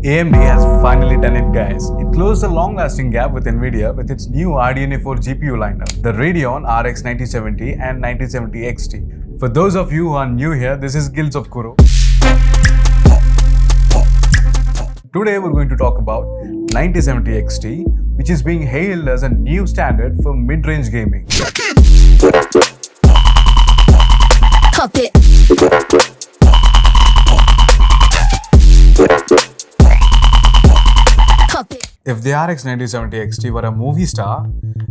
AMD has finally done it, guys. It closed the long-lasting gap with Nvidia with its new RDNA 4 GPU lineup, the Radeon RX 9070 and 9070 XT. For those of you who are new here, this is Guilds of Kuro. Today we're going to talk about 9070 XT, which is being hailed as a new standard for mid-range gaming. Pump it. If the RX 9070 XT were a movie star,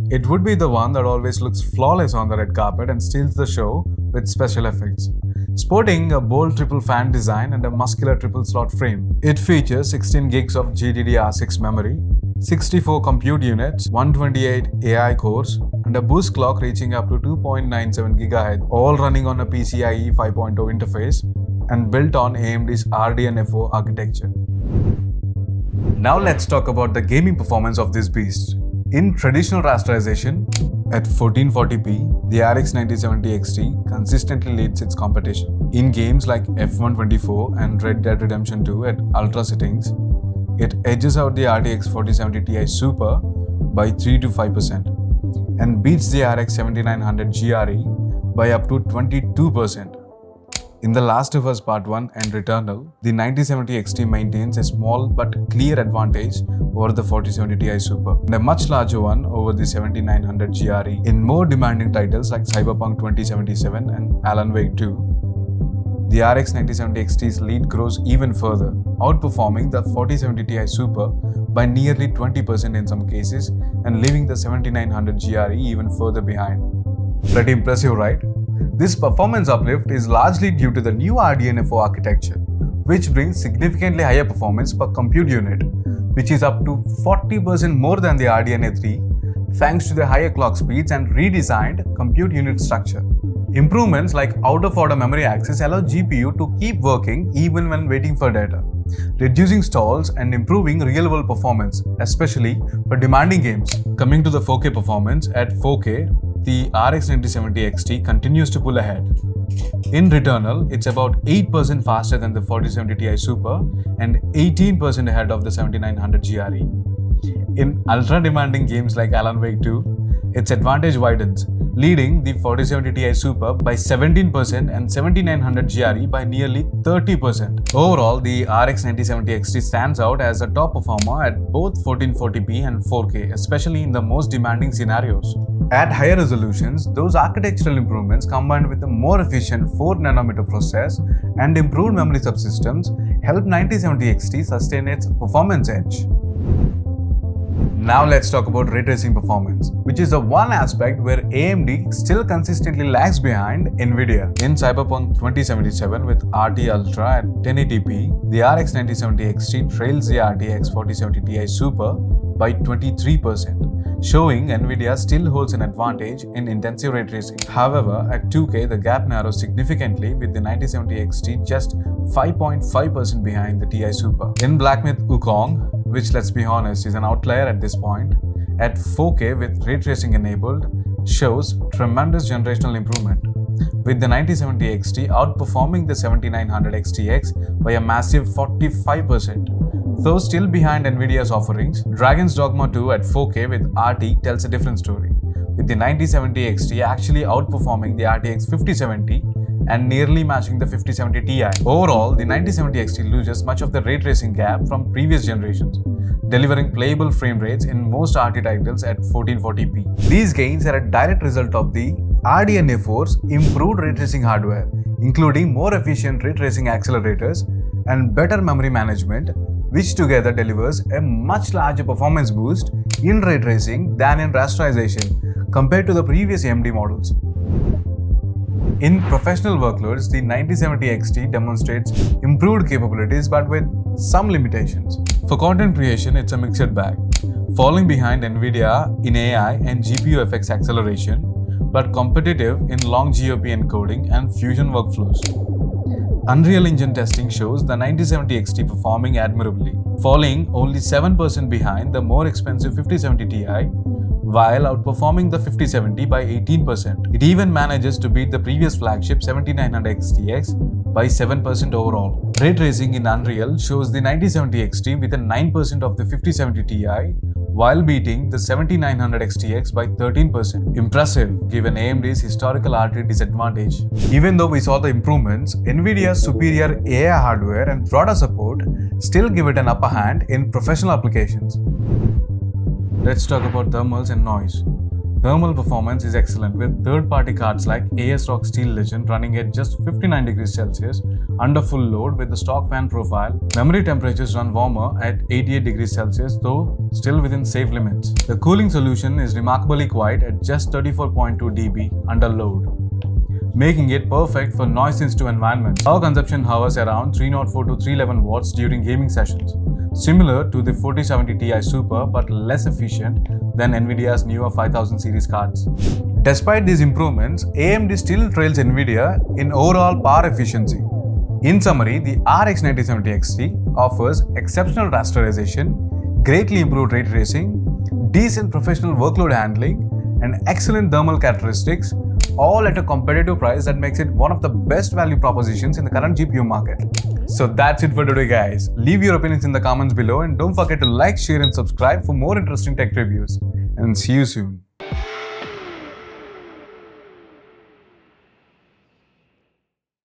it would be the one that always looks flawless on the red carpet and steals the show with special effects. Sporting a bold triple fan design and a muscular triple slot frame, it features 16 gigs of GDDR6 memory, 64 compute units, 128 AI cores, and a boost clock reaching up to 2.97 GHz, all running on a PCIe 5.0 interface and built on AMD's RDNA 4 architecture. Now let's talk about the gaming performance of this beast. In traditional rasterization, at 1440p, the RX 9070 XT consistently leads its competition. In games like F124 and Red Dead Redemption 2 at ultra settings, it edges out the RTX 4070 Ti Super by 3 to 5% and beats the RX 7900 GRE by up to 22%. In The Last of Us Part 1 and Returnal, the 9070 XT maintains a small but clear advantage over the 4070 Ti Super and a much larger one over the 7900 GRE in more demanding titles like Cyberpunk 2077 and Alan Wake 2. The RX 9070 XT's lead grows even further, outperforming the 4070 Ti Super by nearly 20% in some cases and leaving the 7900 GRE even further behind. Pretty impressive, right? This performance uplift is largely due to the new RDNA 4 architecture, which brings significantly higher performance per compute unit, which is up to 40% more than the RDNA 3, thanks to the higher clock speeds and redesigned compute unit structure. Improvements like out-of-order memory access allow GPU to keep working even when waiting for data, reducing stalls and improving real-world performance, especially for demanding games. Coming to the 4K performance, at 4K, the RX 9070 XT continues to pull ahead. In Returnal, it's about 8% faster than the 4070 Ti Super and 18% ahead of the 7900 GRE. In ultra-demanding games like Alan Wake 2, its advantage widens, leading the 4070 Ti Super by 17% and 7900 GRE by nearly 30%. Overall, the RX 9070 XT stands out as a top performer at both 1440p and 4K, especially in the most demanding scenarios. At higher resolutions, those architectural improvements combined with a more efficient 4nm process and improved memory subsystems help 9070 XT sustain its performance edge. Now let's talk about ray tracing performance, which is the one aspect where AMD still consistently lags behind Nvidia. In Cyberpunk 2077 with RT Ultra at 1080p, the RX 9070 XT trails the RTX 4070 Ti Super by 23%, showing Nvidia still holds an advantage in intensive ray tracing. However, at 2K, the gap narrows significantly with the 9070 XT just 5.5% behind the Ti Super. In Black Myth Wukong, which, let's be honest, is an outlier at this point, at 4K with ray tracing enabled, shows tremendous generational improvement, with the 9070 XT outperforming the 7900 XTX by a massive 45%. Though still behind Nvidia's offerings, Dragon's Dogma 2 at 4K with RT tells a different story, with the 9070 XT actually outperforming the RTX 5070 and nearly matching the 5070 Ti. Overall, the 9070 XT loses much of the ray tracing gap from previous generations, delivering playable frame rates in most RT titles at 1440p. These gains are a direct result of the RDNA 4's improved ray tracing hardware, including more efficient ray tracing accelerators and better memory management, which together delivers a much larger performance boost in ray tracing than in rasterization compared to the previous AMD models. In professional workloads, the 9070 XT demonstrates improved capabilities but with some limitations. For content creation, it's a mixed bag, falling behind Nvidia in AI and GPU-FX acceleration, but competitive in long GOP encoding and fusion workflows. Unreal Engine testing shows the 9070 XT performing admirably, falling only 7% behind the more expensive 5070 Ti, while outperforming the 5070 by 18%. It even manages to beat the previous flagship 7900 XTX by 7% overall. Ray tracing in Unreal shows the 9070 XT with a 9% of the 5070 Ti while beating the 7900 XTX by 13%. Impressive given AMD's historical RT disadvantage. Even though we saw the improvements, Nvidia's superior AI hardware and broader support still give it an upper hand in professional applications. Let's talk about thermals and noise. Thermal performance is excellent with third-party cards like ASRock Steel Legend running at just 59 degrees Celsius under full load with the stock fan profile. Memory temperatures run warmer at 88 degrees Celsius, though still within safe limits. The cooling solution is remarkably quiet at just 34.2 dB under load, making it perfect for noise-sensitive environments. Power consumption hovers around 304 to 311 watts during gaming sessions, similar to the 4070 Ti Super but less efficient than Nvidia's newer 5000 series cards. Despite these improvements, AMD still trails Nvidia in overall power efficiency. In summary, the RX 9070 XT offers exceptional rasterization, greatly improved ray tracing, decent professional workload handling, and excellent thermal characteristics, all at a competitive price that makes it one of the best value propositions in the current GPU market. So that's it for today, guys. Leave your opinions in the comments below and don't forget to like, share and subscribe for more interesting tech reviews. And see you soon.